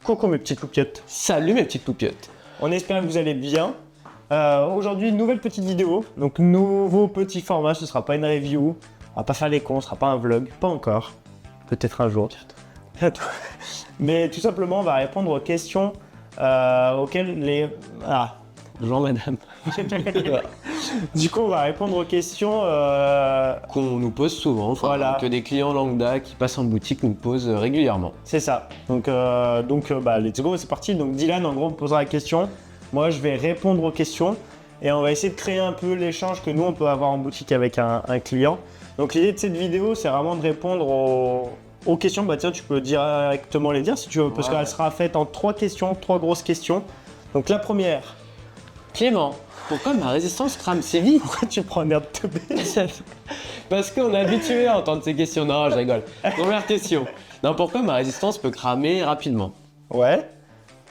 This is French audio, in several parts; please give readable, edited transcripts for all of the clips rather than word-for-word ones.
Coucou mes petites loupiottes. Salut mes petites loupiottes. On espère que vous allez bien. Aujourd'hui, une nouvelle petite vidéo. Donc, nouveau petit format. Ce sera pas une review. On va pas faire les cons. Ce sera pas un vlog. Pas encore. Peut-être un jour. Bientôt. Mais tout simplement, on va répondre aux questions auxquelles les... Ah. Bonjour madame. Du coup, on va répondre aux questions... Qu'on nous pose souvent, Voilà. que des clients lambda qui passent en boutique nous posent régulièrement. C'est ça. Donc, let's go, c'est parti. Donc, Dylan, en gros, me posera la question. Moi, je vais répondre aux questions. Et on va essayer de créer un peu l'échange que nous, on peut avoir en boutique avec un client. Donc, l'idée de cette vidéo, c'est vraiment de répondre aux questions. Bah tiens, tu peux directement les dire si tu veux, parce qu'elle sera faite en 3 questions, 3 grosses questions. Donc, la première. Clément, pourquoi ma résistance crame si vite? Pourquoi tu prends un air de teubé? Parce qu'on est habitué à entendre ces questions. Non, je rigole. Première question. Non, pourquoi ma résistance peut cramer rapidement? Ouais.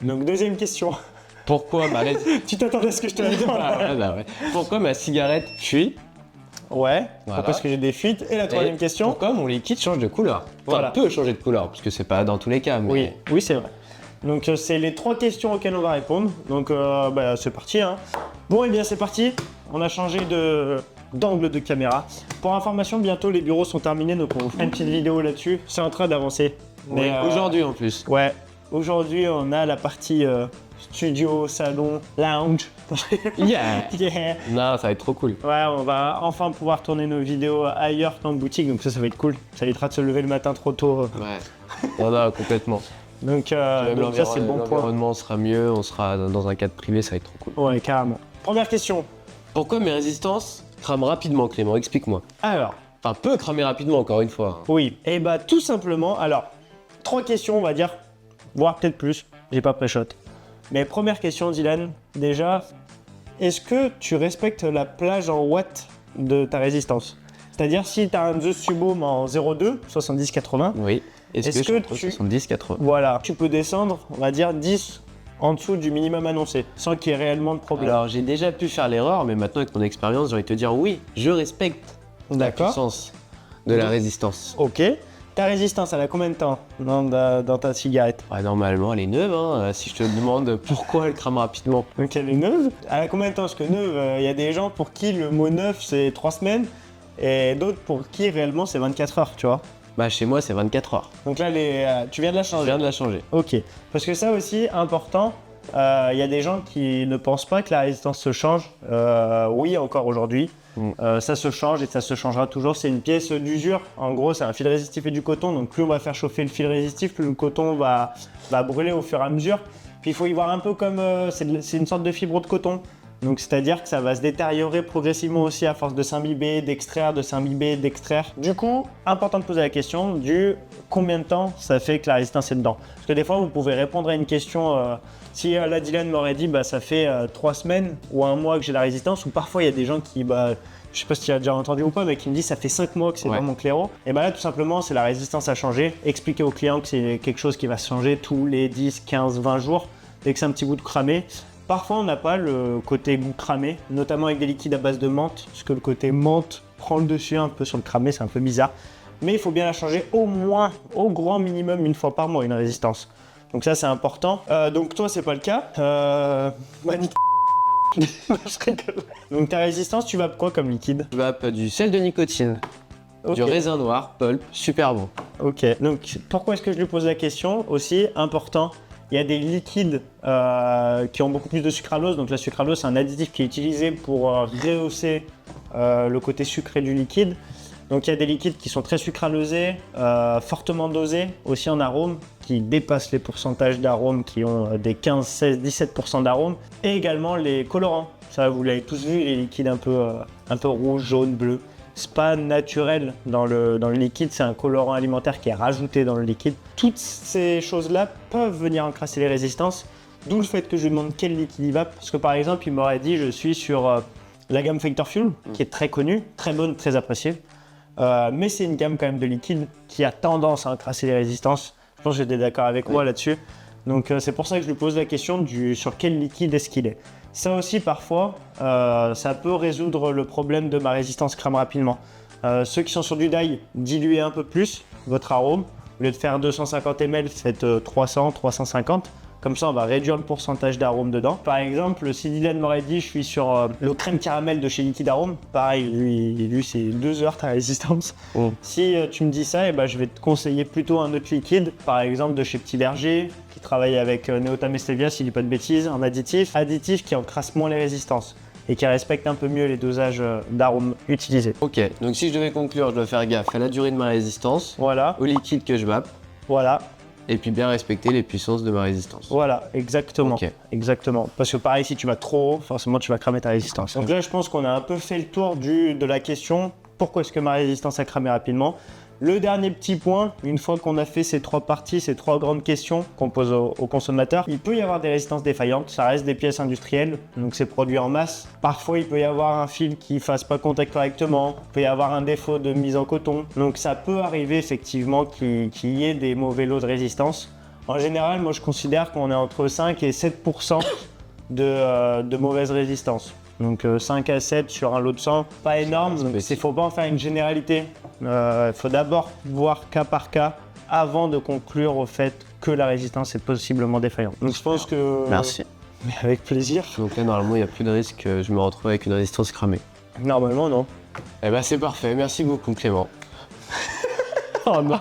Donc, deuxième question. Pourquoi ma Tu t'attendais à ce que je te la dise? ouais. Pourquoi ma cigarette fuit? Ouais. Voilà. Parce que j'ai des fuites. Et la troisième question. Pourquoi mon liquide change de couleur? Voilà. Peut changer de couleur, parce que c'est pas dans tous les cas. Mais... Oui, c'est vrai. Donc c'est les 3 questions auxquelles on va répondre. Donc c'est parti. Hein. Bon, et bien c'est parti. On a changé d'angle de caméra. Pour information, bientôt les bureaux sont terminés, donc on fera une petite vidéo là-dessus. C'est en train d'avancer. Mais aujourd'hui en plus. Ouais. Aujourd'hui, on a la partie studio, salon, lounge. Yeah. Non, ça va être trop cool. Ouais, on va enfin pouvoir tourner nos vidéos ailleurs qu'en boutique, donc ça va être cool. Ça évitera de se lever le matin trop tôt. Ouais. Non, complètement. Donc ça, c'est le bon point. L'environnement sera mieux, on sera dans un cadre privé, ça va être trop cool. Ouais, carrément. Première question. Pourquoi mes résistances crament rapidement, Clément? Explique-moi. Alors, Enfin, peut cramer rapidement, encore une fois. oui, et bah tout simplement, alors, 3 questions, on va dire, voire peut-être plus, j'ai pas pré-shot. Mais première question, Dylan, déjà, est-ce que tu respectes la plage en watts de ta résistance? C'est-à-dire, si tu as un Zeus Subhome en 0,2, 70-80, Oui. Est-ce que tu 70-80? Voilà, tu peux descendre, on va dire, 10 en dessous du minimum annoncé, sans qu'il y ait réellement de problème. Alors, j'ai déjà pu faire l'erreur, mais maintenant, avec mon expérience, j'ai envie de te dire oui, je respecte la D'accord. puissance de la résistance. Ok. Ta résistance, elle a combien de temps dans ta cigarette? Ouais, normalement, elle est neuve, hein. Si je te demande pourquoi elle crame rapidement. Donc elle est neuve. Elle a combien de temps? Parce que neuve, il y a des gens pour qui le mot neuf c'est 3 semaines et d'autres pour qui réellement c'est 24 heures, tu vois. Bah, chez moi, c'est 24 heures. Donc là, tu viens de la Je changer. viens de la changer. Ok. Parce que ça aussi, important, il y a des gens qui ne pensent pas que la résistance se change. Oui, encore aujourd'hui. Ça se change et ça se changera toujours. C'est une pièce d'usure. En gros, c'est un fil résistif et du coton. Donc plus on va faire chauffer le fil résistif, plus le coton va brûler au fur et à mesure. Puis il faut y voir un peu comme c'est une sorte de fibre de coton. Donc c'est-à-dire que ça va se détériorer progressivement aussi à force de s'imbiber, d'extraire, de s'imbiber, d'extraire. Du coup, important de poser la question du combien de temps ça fait que la résistance est dedans. Parce que des fois, vous pouvez répondre à une question, si la Dylan m'aurait dit ça fait 3 semaines ou 1 mois que j'ai la résistance, ou parfois il y a des gens qui, je sais pas si tu as déjà entendu ou pas, mais qui me disent ça fait 5 mois que c'est dans mon claireau. Et là, tout simplement, c'est la résistance à changer. Expliquer au client que c'est quelque chose qui va se changer tous les 10, 15, 20 jours, dès que c'est un petit bout de cramé. Parfois, on n'a pas le côté goût cramé, notamment avec des liquides à base de menthe, parce que le côté menthe prend le dessus un peu sur le cramé, c'est un peu bizarre. Mais il faut bien la changer au moins, au grand minimum, 1 fois par mois, une résistance. Donc ça, c'est important. Donc toi, c'est pas le cas. Je rigole. Donc ta résistance, tu vas quoi comme liquide? Je vape du sel de nicotine, du raisin noir, pulp, super bon. Ok, donc pourquoi est-ce que je lui pose la question? Aussi, important, il y a des liquides qui ont beaucoup plus de sucralose. Donc la sucralose, c'est un additif qui est utilisé pour rehausser le côté sucré du liquide. Donc il y a des liquides qui sont très sucralosés, fortement dosés, aussi en arôme, qui dépassent les pourcentages d'arômes, qui ont des 15, 16, 17% d'arômes. Et également les colorants. Ça, vous l'avez tous vu, les liquides un peu rouge, jaune, bleu. C'est pas naturel dans le liquide, c'est un colorant alimentaire qui est rajouté dans le liquide. Toutes ces choses-là peuvent venir encrasser les résistances, d'où le fait que je lui demande quel liquide il va. Parce que par exemple, il m'aurait dit je suis sur la gamme Fighter Fuel, qui est très connue, très bonne, très appréciée. Mais c'est une gamme quand même de liquide qui a tendance à encrasser les résistances. Je pense que j'étais d'accord avec moi là-dessus. Donc c'est pour ça que je lui pose la question sur quel liquide est-ce qu'il est. Ça aussi parfois, ça peut résoudre le problème de ma résistance crame rapidement. Ceux qui sont sur du dye, diluez un peu plus votre arôme. Au lieu de faire 250 ml, faites 300, 350. Comme ça, on va réduire le pourcentage d'arôme dedans. Par exemple, si Dylan m'aurait dit je suis sur le crème caramel de chez Liquid Arôme, pareil, lui c'est 2 heures ta résistance. Si tu me dis ça, je vais te conseiller plutôt un autre liquide, par exemple de chez Petit Berger, qui travaille avec Neotam Stevia, s'il ne dit pas de bêtises, un additif qui encrasse moins les résistances et qui respecte un peu mieux les dosages d'arômes utilisés. Ok, donc si je devais conclure, je dois faire gaffe à la durée de ma résistance, Voilà, au liquide que je vape, voilà. et puis bien respecter les puissances de ma résistance. Voilà, exactement. Ok. Exactement. Parce que pareil, si tu vas trop haut, forcément tu vas cramer ta résistance. Donc là, je pense qu'on a un peu fait le tour de la question, pourquoi est-ce que ma résistance a cramé rapidement? Le dernier petit point, une fois qu'on a fait ces 3 parties, ces 3 grandes questions qu'on pose aux consommateurs, il peut y avoir des résistances défaillantes, ça reste des pièces industrielles, donc c'est produit en masse. Parfois, il peut y avoir un fil qui ne fasse pas contact correctement, il peut y avoir un défaut de mise en coton, donc ça peut arriver effectivement qu'il y ait des mauvais lots de résistance. En général, moi je considère qu'on est entre 5 et 7% de mauvaise résistance. Donc 5 à 7 sur un lot de 100, pas énorme, donc il ne faut pas en faire une généralité. Il faut d'abord voir cas par cas avant de conclure au fait que la résistance est possiblement défaillante. Donc je pense que... Merci. Mais avec plaisir. Donc là, normalement, il n'y a plus de risque que je me retrouve avec une résistance cramée. Normalement, non. Eh ben, c'est parfait. Merci beaucoup, Clément. Oh non.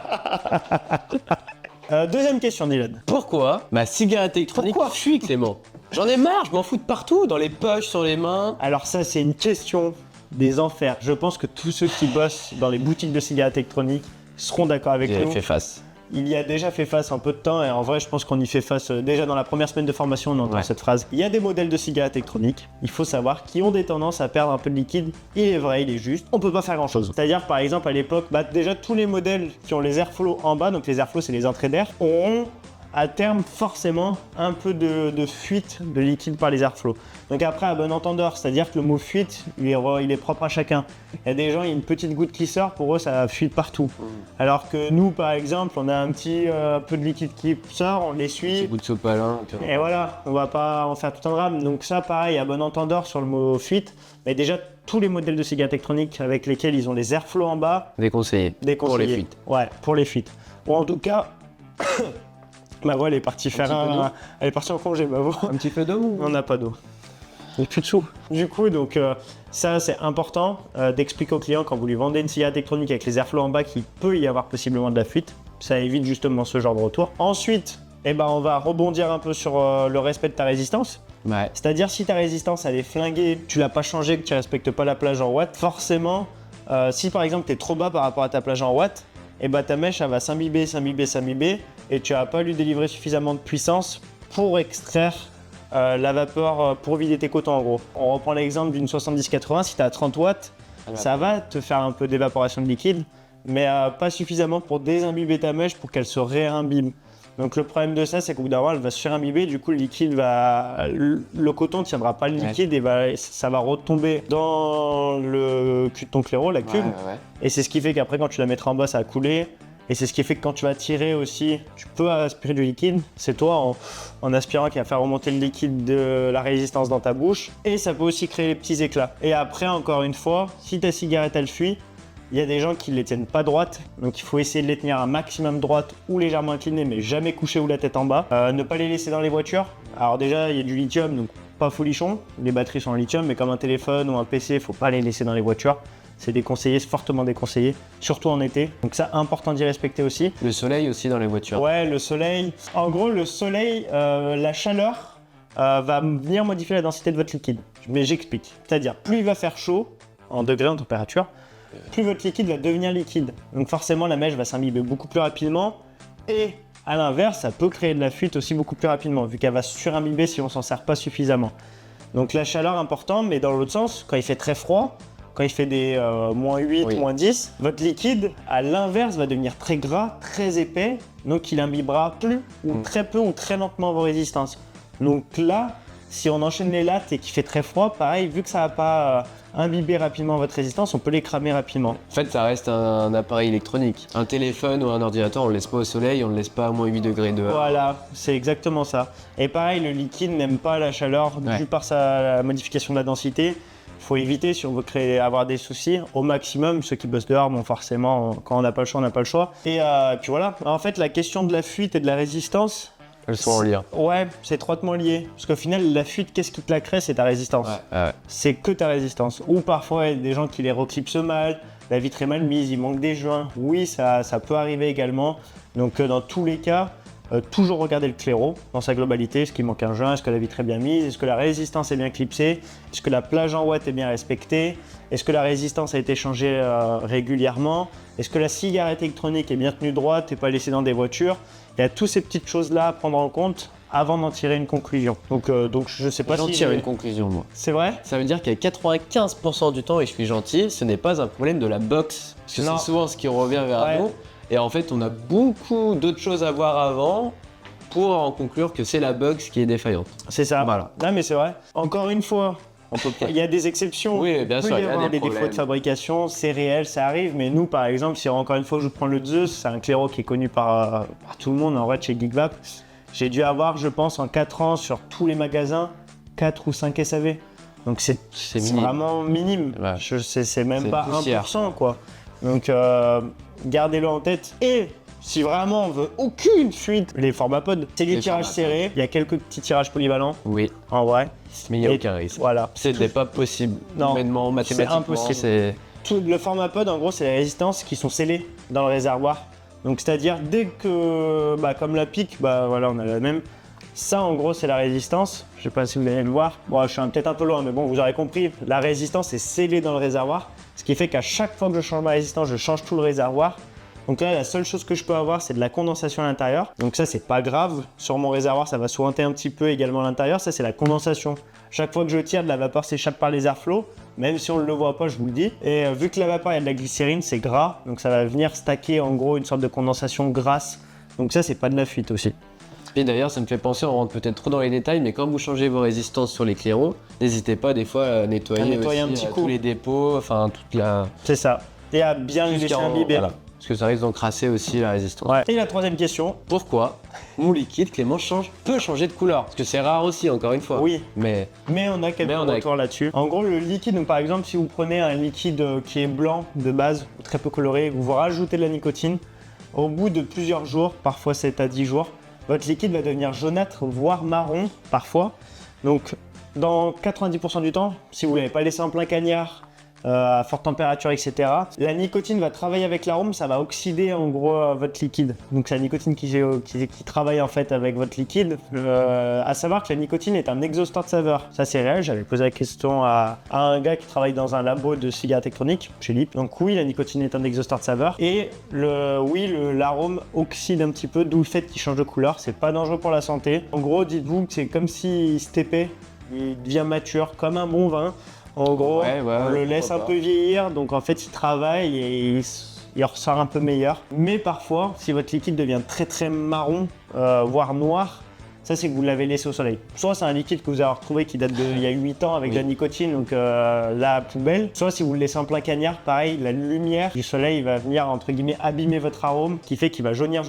Deuxième question, Dylan. Pourquoi ma cigarette électronique fuit, Clément? J'en ai marre, je m'en fous de partout, dans les poches, sur les mains. Alors ça, c'est une question des enfers. Je pense que tous ceux qui bossent dans les boutiques de cigarettes électroniques seront d'accord avec J'ai nous. fait face. Il y a déjà fait face un peu de temps et en vrai je pense qu'on y fait face déjà dans la première semaine de formation on entend cette phrase. Il y a des modèles de cigarettes électroniques, il faut savoir, qui ont des tendances à perdre un peu de liquide. Il est vrai, il est juste, on peut pas faire grand chose. C'est-à-dire par exemple à l'époque, déjà tous les modèles qui ont les airflow en bas, donc les airflows c'est les entrées d'air, auront à terme forcément un peu de fuite de liquide par les airflows. Donc après à bon entendeur, c'est-à-dire que le mot fuite, il est propre à chacun. Il y a des gens, il y a une petite goutte qui sort, pour eux ça fuite partout. Alors que nous par exemple, on a un petit peu de liquide qui sort, on l'essuie. Petit bout de sopalin. Et voilà, on va pas en faire tout un drame. Donc ça pareil, à bon entendeur sur le mot fuite, mais déjà tous les modèles de cigarettes électroniques avec lesquels ils ont les airflows en bas, Déconseillé. Pour les fuites. Ouais, pour les fuites. Ou en tout cas... Ma voix, elle est partie elle est partie en congé, ma voix. Un petit peu d'eau. On n'a pas d'eau. Il n'y a plus de sous. Du coup, donc, ça, c'est important d'expliquer au client quand vous lui vendez une cigarette électronique avec les airflows en bas qu'il peut y avoir possiblement de la fuite. Ça évite justement ce genre de retour. Ensuite, on va rebondir un peu sur le respect de ta résistance. Ouais. C'est-à-dire, si ta résistance, elle est flinguée, tu l'as pas changée, que tu respectes pas la plage en watts, forcément, si par exemple, tu es trop bas par rapport à ta plage en watts, ta mèche elle va s'imbiber et tu vas pas lui délivrer suffisamment de puissance pour extraire la vapeur pour vider tes cotons en gros. On reprend l'exemple d'une 70-80, si tu as 30 watts, ça va te faire un peu d'évaporation de liquide, mais pas suffisamment pour désimbiber ta mèche pour qu'elle se réimbibe. Donc le problème de ça, c'est qu'au bout d'un moment, elle va se surimbiber, du coup le coton ne tiendra pas le liquide et ça va retomber dans le cul de ton claireau, la cube. Et c'est ce qui fait qu'après, quand tu la mettras en bas, ça va couler. Et c'est ce qui fait que quand tu vas tirer aussi, tu peux aspirer du liquide. C'est toi, en aspirant, qui va faire remonter le liquide de la résistance dans ta bouche. Et ça peut aussi créer les petits éclats. Et après, encore une fois, si ta cigarette, elle fuit, il y a des gens qui ne les tiennent pas droites, donc il faut essayer de les tenir un maximum droites ou légèrement inclinées, mais jamais couchées ou la tête en bas. Ne pas les laisser dans les voitures. Alors déjà, il y a du lithium, donc pas folichon. Les batteries sont en lithium, mais comme un téléphone ou un PC, il ne faut pas les laisser dans les voitures. C'est déconseillé, c'est fortement déconseillé, surtout en été. Donc ça, important d'y respecter aussi. Le soleil aussi dans les voitures. Ouais, le soleil. En gros, le soleil, la chaleur va venir modifier la densité de votre liquide. Mais j'explique. C'est-à-dire, plus il va faire chaud, en degrés, en température, plus votre liquide va devenir liquide. Donc forcément, la mèche va s'imbiber beaucoup plus rapidement. Et à l'inverse, ça peut créer de la fuite aussi beaucoup plus rapidement, vu qu'elle va surimbiber si on s'en sert pas suffisamment. Donc la chaleur, important, mais dans l'autre sens, quand il fait très froid, quand il fait des moins 8, moins 10, votre liquide, à l'inverse, va devenir très gras, très épais, donc il imbibera plus, ou très peu, ou très lentement vos résistances. Donc là, si on enchaîne les lattes et qu'il fait très froid, pareil, vu que ça va pas imbiber rapidement votre résistance, on peut les cramer rapidement. En fait, ça reste un appareil électronique. Un téléphone ou un ordinateur, on le laisse pas au soleil, on le laisse pas à moins 8 degrés dehors. Voilà, c'est exactement ça. Et pareil, le liquide n'aime pas la chaleur due par la modification de la densité. faut éviter si on veut avoir des soucis au maximum. Ceux qui bossent dehors, bon forcément, quand on n'a pas le choix, on n'a pas le choix. Et puis voilà, en fait la question de la fuite et de la résistance, Elles sont en lien. ouais, c'est étroitement lié. Parce qu'au final, la fuite, qu'est-ce qui te la crée? C'est ta résistance. Ouais. C'est que ta résistance. Ou parfois, il y a des gens qui les reclipsent mal, la vitre est mal mise, il manque des joints. Oui, ça peut arriver également. Donc dans tous les cas, toujours regarder le claireau dans sa globalité. Est-ce qu'il manque un joint? Est-ce que la vitre est bien mise? Est-ce que la résistance est bien clipsée? Est-ce que la plage en watts est bien respectée? Est-ce que la résistance a été changée régulièrement? Est-ce que la cigarette électronique est bien tenue droite et pas laissée dans des voitures? Il y a toutes ces petites choses-là à prendre en compte avant d'en tirer une conclusion. Donc je sais pas J'en si... tire une conclusion, moi. C'est vrai? Ça veut dire qu'à 95% du temps, et je suis gentil, ce n'est pas un problème de la box. Parce que Non. c'est souvent ce qui revient vers Ouais. nous. Et en fait, on a beaucoup d'autres choses à voir avant pour en conclure que c'est la box qui est défaillante. C'est ça. Voilà. Non mais c'est vrai. Encore une fois, On peut pas. il y a des exceptions. Oui, bien Il peut sûr, y il y a avoir des des défauts problèmes. de fabrication, c'est réel, ça arrive. Mais nous, par exemple, si encore une fois je prends le Zeus, c'est un claireau qui est connu par tout le monde en vrai de chez Geekvap. J'ai dû avoir, je pense, en 4 ans sur tous les magasins, 4 ou 5 SAV. Donc c'est minime. vraiment minime. Ouais. C'est même C'est pas poussière. 1%, quoi. Donc gardez-le en tête. Et si vraiment on veut aucune fuite, les formats pod, c'est du Les tirage formats serré. Il y a quelques petits tirages polyvalents, Oui, en vrai. mais il n'y a Et aucun risque. Voilà. Ce n'est pas possible. Non, Humainement, mathématiquement, impossible. c'est... Tout le format pod, en gros, c'est les résistances qui sont scellées dans le réservoir. Donc, c'est-à-dire, dès que, comme la pique, voilà, on a la même. Ça, en gros, c'est la résistance. Je sais pas si vous allez le voir. Bon, je suis peut-être un peu loin, mais bon, vous aurez compris. La résistance est scellée dans le réservoir. Ce qui fait qu'à chaque fois que je change ma résistance, je change tout le réservoir. Donc là, la seule chose que je peux avoir, c'est de la condensation à l'intérieur. Donc ça, c'est pas grave. Sur mon réservoir, ça va sointer un petit peu également à l'intérieur. Ça, c'est la condensation. Chaque fois que je tire, de la vapeur s'échappe par les airflows. Même si on ne le voit pas, je vous le dis. Et vu que la vapeur, il y a de la glycérine, c'est gras. Donc ça va venir stacker en gros une sorte de condensation grasse. Donc ça, c'est pas de la fuite aussi. Et d'ailleurs, ça me fait penser, on rentre peut-être trop dans les détails, mais quand vous changez vos résistances sur les claireaux, n'hésitez pas des fois à nettoyer, aussi, un petit coup. tous les dépôts, enfin toute la... C'est ça. Et à bien le laisser imbiber. Voilà. Parce que ça risque d'encrasser aussi la résistance. Ouais. Et la troisième question. Pourquoi mon liquide Clément peut changer de couleur? Parce que c'est rare aussi, encore une fois. Oui. Mais Mais on a quelques retours là-dessus. En gros, le liquide, donc par exemple, si vous prenez un liquide qui est blanc de base, ou très peu coloré, vous rajoutez de la nicotine, au bout de plusieurs jours, parfois 7 à 10 jours, votre liquide va devenir jaunâtre, voire marron, parfois. Donc, dans 90% du temps, si vous ne l'avez pas laissé en plein cagnard, à forte température, etc., la nicotine va travailler avec l'arôme, ça va oxyder en gros votre liquide. Donc c'est la nicotine qui travaille en fait avec votre liquide. À savoir que la nicotine est un exhausteur de saveur. Ça c'est réel, j'avais posé la question à un gars qui travaille dans un labo de cigarettes électroniques chez Lip. Donc oui, la nicotine est un exhausteur de saveur. Et l'arôme oxyde un petit peu, d'où le fait qu'il change de couleur. C'est pas dangereux pour la santé. En gros, dites-vous que c'est comme s'il se tépait, il devient mature, comme un bon vin. En gros, on le laisse un peu vieillir, donc en fait il travaille et il ressort un peu meilleur. Mais parfois, si votre liquide devient très très marron, voire noir, ça c'est que vous l'avez laissé au soleil. Soit c'est un liquide que vous avez retrouvé qui date d'il y a 8 ans avec de la nicotine, donc la poubelle. Soit si vous le laissez en plein cagnard, pareil, la lumière du soleil va venir entre guillemets abîmer votre arôme, qui fait qu'il va jaunir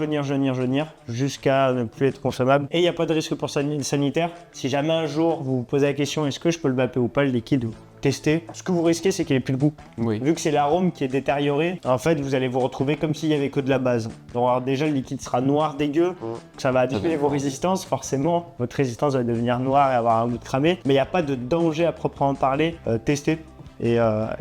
jusqu'à ne plus être consommable. Et il n'y a pas de risque pour sanitaire. Si jamais un jour vous vous posez la question est-ce que je peux le vaper ou pas le liquide, tester. Ce que vous risquez, c'est qu'il n'ait plus le goût. oui. Vu que c'est l'arôme qui est détérioré, en fait, vous allez vous retrouver comme s'il n'y avait que de la base. Donc, alors, déjà, le liquide sera noir, dégueu. Ça va abîmer vos résistances, forcément. Votre résistance va devenir noire et avoir un goût de cramé. Mais il n'y a pas de danger à proprement parler. Testez. Et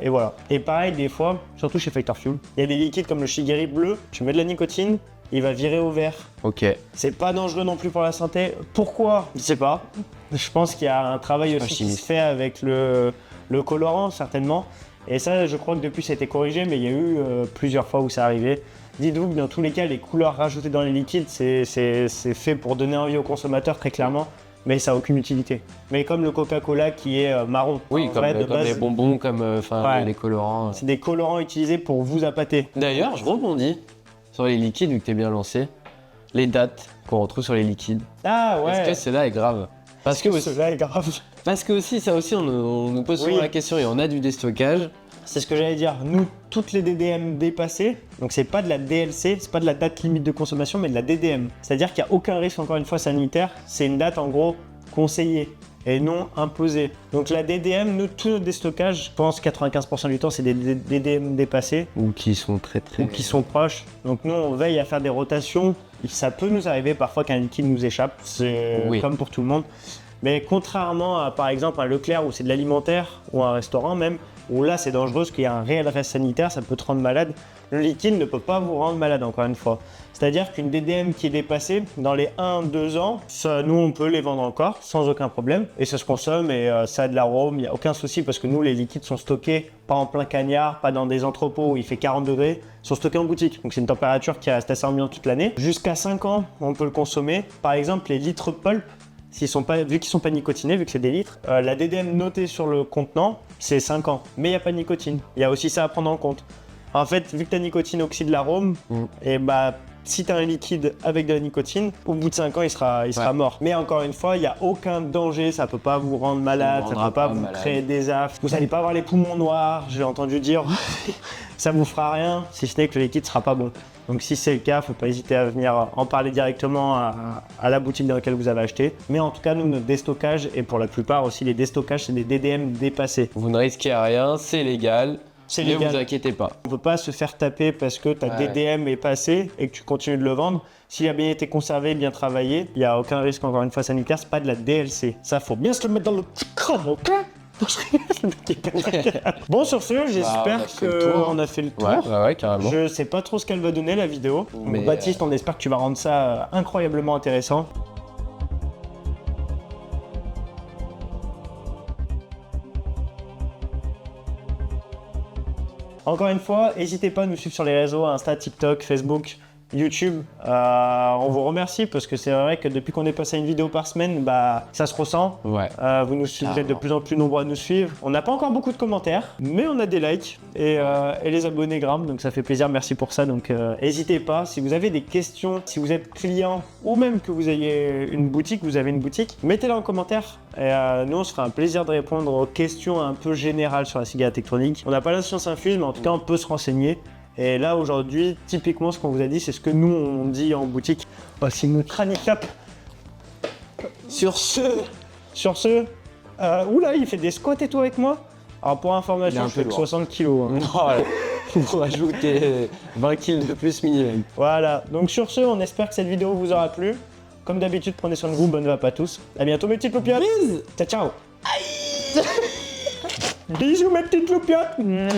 voilà. Et pareil, des fois, surtout chez Factor Fuel, il y a des liquides comme le Shigeri bleu. Tu mets de la nicotine, il va virer au vert. Ok. C'est pas dangereux non plus pour la santé. Pourquoi? Je sais pas. Je pense qu'il y a un travail aussi qui se fait avec le colorant certainement. Et ça, je crois que depuis, ça a été corrigé, mais il y a eu plusieurs fois où ça arrivait. Dites-vous que dans tous les cas, les couleurs rajoutées dans les liquides, c'est fait pour donner envie aux consommateurs très clairement, mais ça n'a aucune utilité. Mais comme le Coca-Cola qui est marron. Oui, en comme, vrai, de comme base, les bonbons, comme Ouais. les colorants. c'est des colorants utilisés pour vous appâter. D'ailleurs, je rebondis sur les liquides, vu que t'es bien lancé. Les dates qu'on retrouve sur les liquides. Ah ouais. Est-ce que celle-là est grave? Parce que aussi, cela est grave. parce que aussi, ça aussi, on nous pose souvent Oui. la question et on a du déstockage. C'est ce que j'allais dire. Nous, toutes les DDM dépassées, donc c'est pas de la DLC, c'est pas de la date limite de consommation, mais de la DDM. C'est-à-dire qu'il n'y a aucun risque, encore une fois, sanitaire. C'est une date en gros conseillée. et non imposé. Donc la DDM, nous, tous nos déstockages, je pense 95% du temps, c'est des DDM dépassés Ou qui sont très ou qui sont proches. Donc nous, on veille à faire des rotations. Ça peut nous arriver parfois qu'un liquide nous échappe, c'est comme pour tout le monde. Mais contrairement à, par exemple, un Leclerc où c'est de l'alimentaire, ou un restaurant même, où là c'est dangereux parce qu'il y a un réel risque sanitaire, ça peut te rendre malade. Le liquide ne peut pas vous rendre malade, encore une fois. C'est-à-dire qu'une DDM qui est dépassée, dans les 1-2 ans, ça, nous on peut les vendre encore sans aucun problème. Et ça se consomme et ça a de l'arôme, il n'y a aucun souci parce que nous les liquides sont stockés pas en plein cagnard, pas dans des entrepôts où il fait 40 degrés, ils sont stockés en boutique. Donc c'est une température qui reste assez ambiante toute l'année. Jusqu'à 5 ans, on peut le consommer. Par exemple, les litres pulp, vu qu'ils sont pas nicotinés, vu que c'est des litres, la DDM notée sur le contenant, c'est 5 ans. Mais il n'y a pas de nicotine. Il y a aussi ça à prendre en compte. En fait, vu que ta nicotine oxyde l'arôme, et bah si tu as un liquide avec de la nicotine, au bout de 5 ans, il sera mort. Mais encore une fois, il n'y a aucun danger, ça peut pas vous rendre malade, ça peut pas vous créer des affres. Vous n'allez pas avoir les poumons noirs, j'ai entendu dire, ça vous fera rien, si ce n'est que le liquide sera pas bon. Donc si c'est le cas, faut pas hésiter à venir en parler directement à la boutique dans laquelle vous avez acheté. Mais en tout cas, nous, notre déstockage, et pour la plupart aussi, les déstockages, c'est des DDM dépassés. Vous ne risquez rien, c'est légal. C'est ne légal. vous inquiétez pas. On ne peut pas se faire taper parce que ta DDM est passée et que tu continues de le vendre. S'il a bien été conservé, bien travaillé, il n'y a aucun risque, encore une fois, sanitaire, c'est pas de la DLC. Ça, faut bien se le mettre dans le petit crâne, ok? Bon, sur ce, j'espère qu'on a fait le tour. Ouais, carrément. Je sais pas trop ce qu'elle va donner, la vidéo. Mais donc, Baptiste, on espère que tu vas rendre ça incroyablement intéressant. Encore une fois, n'hésitez pas à nous suivre sur les réseaux, Insta, TikTok, Facebook, YouTube. On vous remercie parce que c'est vrai que depuis qu'on est passé à une vidéo par semaine, bah, ça se ressent. Ouais. Vous êtes de plus en plus nombreux à nous suivre. On n'a pas encore beaucoup de commentaires, mais on a des likes et les abonnés grimpent, donc ça fait plaisir. Merci pour ça. Donc n'hésitez pas. Si vous avez des questions, si vous êtes client ou même que vous ayez une boutique, mettez-les en commentaire. Et nous, on se fera un plaisir de répondre aux questions un peu générales sur la cigarette électronique. On n'a pas la science infuse, mais en tout cas, on peut se renseigner. Et là, aujourd'hui, typiquement, ce qu'on vous a dit, c'est ce que nous, on dit en boutique. Oh, c'est une handicap. Sur ce, oula, il fait des squats et tout avec moi. Alors, pour information, je fais que 60 kilos. Hein. Il faut rajouter 20 kilos de plus minimum. Voilà. Donc, sur ce, on espère que cette vidéo vous aura plu. Comme d'habitude, prenez soin de vous. Bonne vape à tous. À bientôt, mes petites loupiottes. Ciao, ciao. Bisous, mes petites loupiottes.